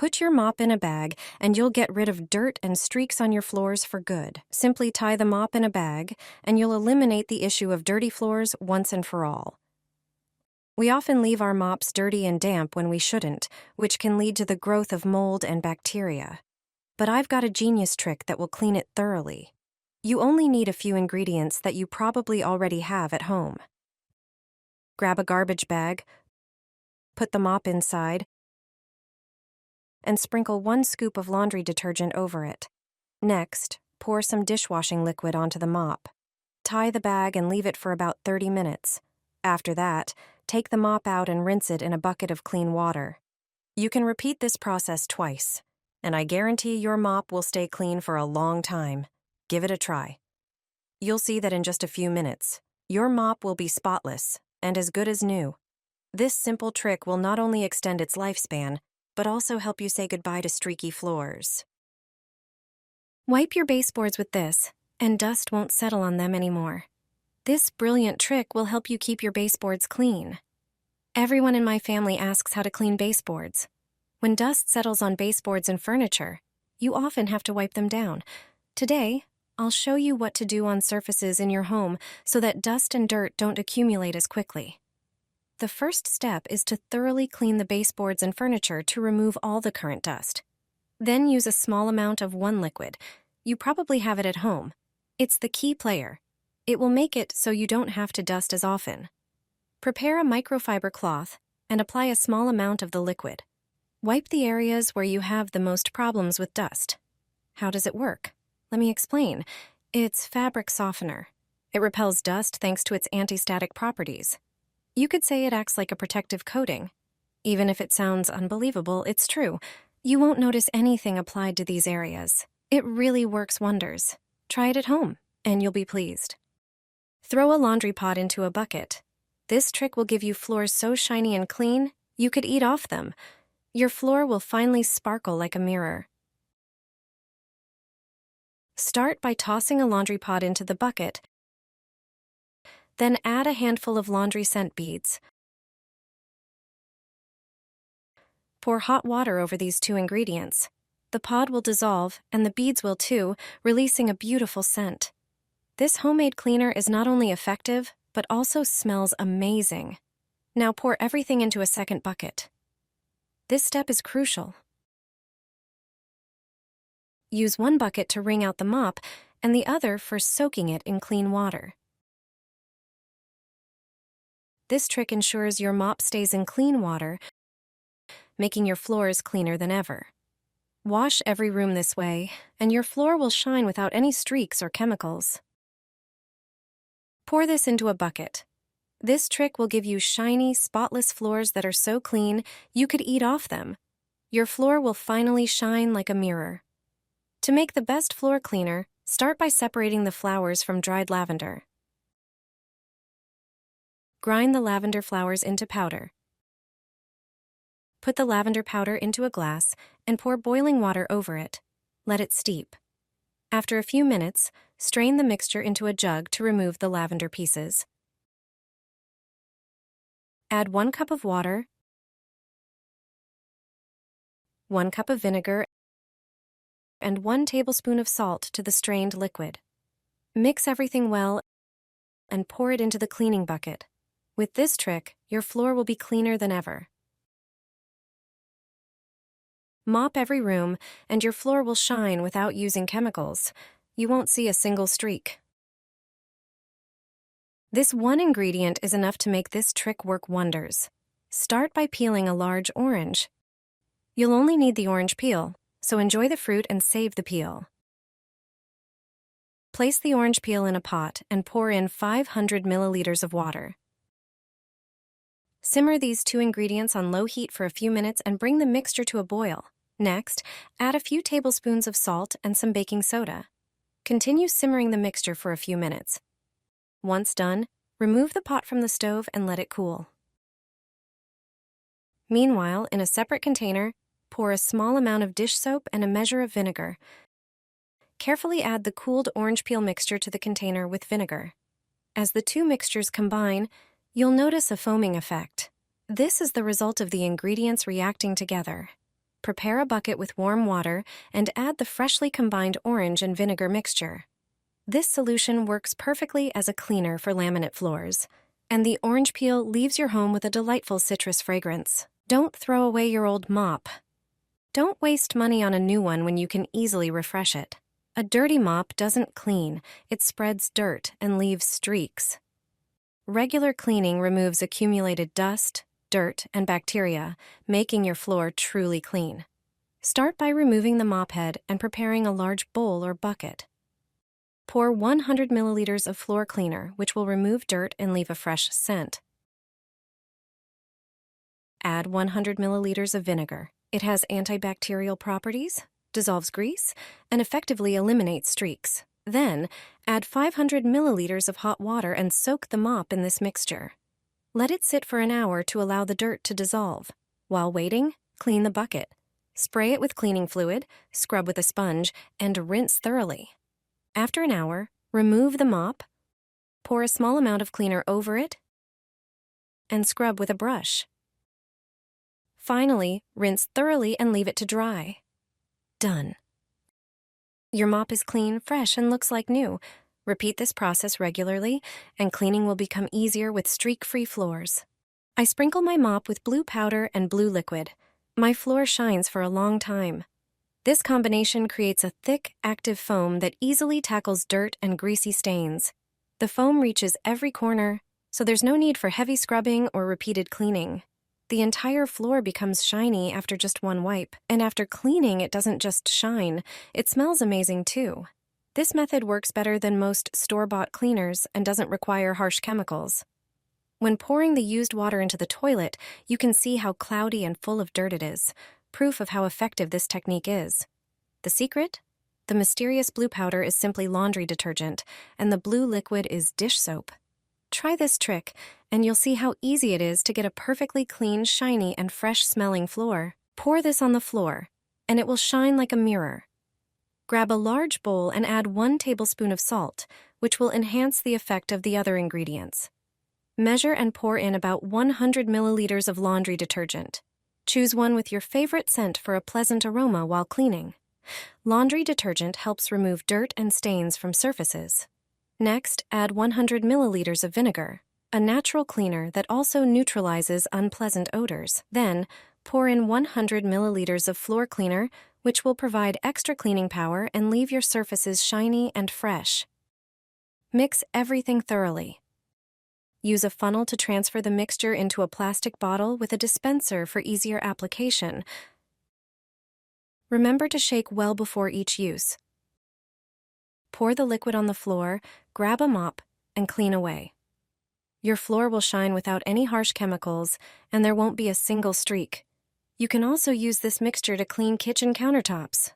Put your mop in a bag and you'll get rid of dirt and streaks on your floors for good. Simply tie the mop in a bag and you'll eliminate the issue of dirty floors once and for all. We often leave our mops dirty and damp when we shouldn't, which can lead to the growth of mold and bacteria. But I've got a genius trick that will clean it thoroughly. You only need a few ingredients that you probably already have at home. Grab a garbage bag, put the mop inside, and sprinkle 1 scoop of laundry detergent over it. Next, pour some dishwashing liquid onto the mop. Tie the bag and leave it for about 30 minutes. After that, take the mop out and rinse it in a bucket of clean water. You can repeat this process twice, and I guarantee your mop will stay clean for a long time. Give it a try. You'll see that in just a few minutes, your mop will be spotless and as good as new. This simple trick will not only extend its lifespan, but also help you say goodbye to streaky floors. Wipe your baseboards with this, and dust won't settle on them anymore. This brilliant trick will help you keep your baseboards clean. Everyone in my family asks how to clean baseboards. When dust settles on baseboards and furniture, you often have to wipe them down. Today, I'll show you what to do on surfaces in your home so that dust and dirt don't accumulate as quickly. The first step is to thoroughly clean the baseboards and furniture to remove all the current dust. Then use a small amount of one liquid. You probably have it at home. It's the key player. It will make it so you don't have to dust as often. Prepare a microfiber cloth and apply a small amount of the liquid. Wipe the areas where you have the most problems with dust. How does it work? Let me explain. It's fabric softener. It repels dust thanks to its anti-static properties. You could say it acts like a protective coating. Even if it sounds unbelievable, it's true. You won't notice anything applied to these areas. It really works wonders. Try it at home, and you'll be pleased. Throw a laundry pod into a bucket. This trick will give you floors so shiny and clean, you could eat off them. Your floor will finally sparkle like a mirror. Start by tossing a laundry pod into the bucket. Then add a handful of laundry scent beads. Pour hot water over these 2 ingredients. The pod will dissolve, and the beads will too, releasing a beautiful scent. This homemade cleaner is not only effective, but also smells amazing. Now pour everything into a second bucket. This step is crucial. Use one bucket to wring out the mop, and the other for soaking it in clean water. This trick ensures your mop stays in clean water, making your floors cleaner than ever. Wash every room this way, and your floor will shine without any streaks or chemicals. Pour this into a bucket. This trick will give you shiny, spotless floors that are so clean you could eat off them. Your floor will finally shine like a mirror. To make the best floor cleaner, start by separating the flowers from dried lavender. Grind the lavender flowers into powder. Put the lavender powder into a glass and pour boiling water over it. Let it steep. After a few minutes, strain the mixture into a jug to remove the lavender pieces. Add 1 cup of water, 1 cup of vinegar, and 1 tablespoon of salt to the strained liquid. Mix everything well and pour it into the cleaning bucket. With this trick, your floor will be cleaner than ever. Mop every room, and your floor will shine without using chemicals. You won't see a single streak. This one ingredient is enough to make this trick work wonders. Start by peeling a large orange. You'll only need the orange peel, so enjoy the fruit and save the peel. Place the orange peel in a pot and pour in 500 milliliters of water. Simmer these 2 ingredients on low heat for a few minutes and bring the mixture to a boil. Next, add a few tablespoons of salt and some baking soda. Continue simmering the mixture for a few minutes. Once done, remove the pot from the stove and let it cool. Meanwhile, in a separate container, pour a small amount of dish soap and a measure of vinegar. Carefully add the cooled orange peel mixture to the container with vinegar. As the 2 mixtures combine, you'll notice a foaming effect. This is the result of the ingredients reacting together. Prepare a bucket with warm water and add the freshly combined orange and vinegar mixture. This solution works perfectly as a cleaner for laminate floors, and the orange peel leaves your home with a delightful citrus fragrance. Don't throw away your old mop. Don't waste money on a new one when you can easily refresh it. A dirty mop doesn't clean, it spreads dirt and leaves streaks. Regular cleaning removes accumulated dust, dirt, and bacteria, making your floor truly clean. Start by removing the mop head and preparing a large bowl or bucket. Pour 100 milliliters of floor cleaner, which will remove dirt and leave a fresh scent. Add 100 milliliters of vinegar. It has antibacterial properties, dissolves grease, and effectively eliminates streaks. Then, add 500 milliliters of hot water and soak the mop in this mixture. Let it sit for an hour to allow the dirt to dissolve. While waiting, clean the bucket. Spray it with cleaning fluid, scrub with a sponge, and rinse thoroughly. After an hour, remove the mop, pour a small amount of cleaner over it, and scrub with a brush. Finally, rinse thoroughly and leave it to dry. Done. Your mop is clean, fresh, and looks like new. Repeat this process regularly, and cleaning will become easier with streak-free floors. I sprinkle my mop with blue powder and blue liquid. My floor shines for a long time. This combination creates a thick, active foam that easily tackles dirt and greasy stains. The foam reaches every corner, so there's no need for heavy scrubbing or repeated cleaning. The entire floor becomes shiny after just one wipe, and after cleaning it doesn't just shine, it smells amazing too. This method works better than most store-bought cleaners and doesn't require harsh chemicals. When pouring the used water into the toilet, you can see how cloudy and full of dirt it is, proof of how effective this technique is. The secret? The mysterious blue powder is simply laundry detergent, and the blue liquid is dish soap. Try this trick, and you'll see how easy it is to get a perfectly clean, shiny, and fresh-smelling floor. Pour this on the floor, and it will shine like a mirror. Grab a large bowl and add 1 tablespoon of salt, which will enhance the effect of the other ingredients. Measure and pour in about 100 milliliters of laundry detergent. Choose one with your favorite scent for a pleasant aroma while cleaning. Laundry detergent helps remove dirt and stains from surfaces. Next, add 100 milliliters of vinegar, a natural cleaner that also neutralizes unpleasant odors. Then, pour in 100 milliliters of floor cleaner, which will provide extra cleaning power and leave your surfaces shiny and fresh. Mix everything thoroughly. Use a funnel to transfer the mixture into a plastic bottle with a dispenser for easier application. Remember to shake well before each use. Pour the liquid on the floor, grab a mop, and clean away. Your floor will shine without any harsh chemicals, and there won't be a single streak. You can also use this mixture to clean kitchen countertops.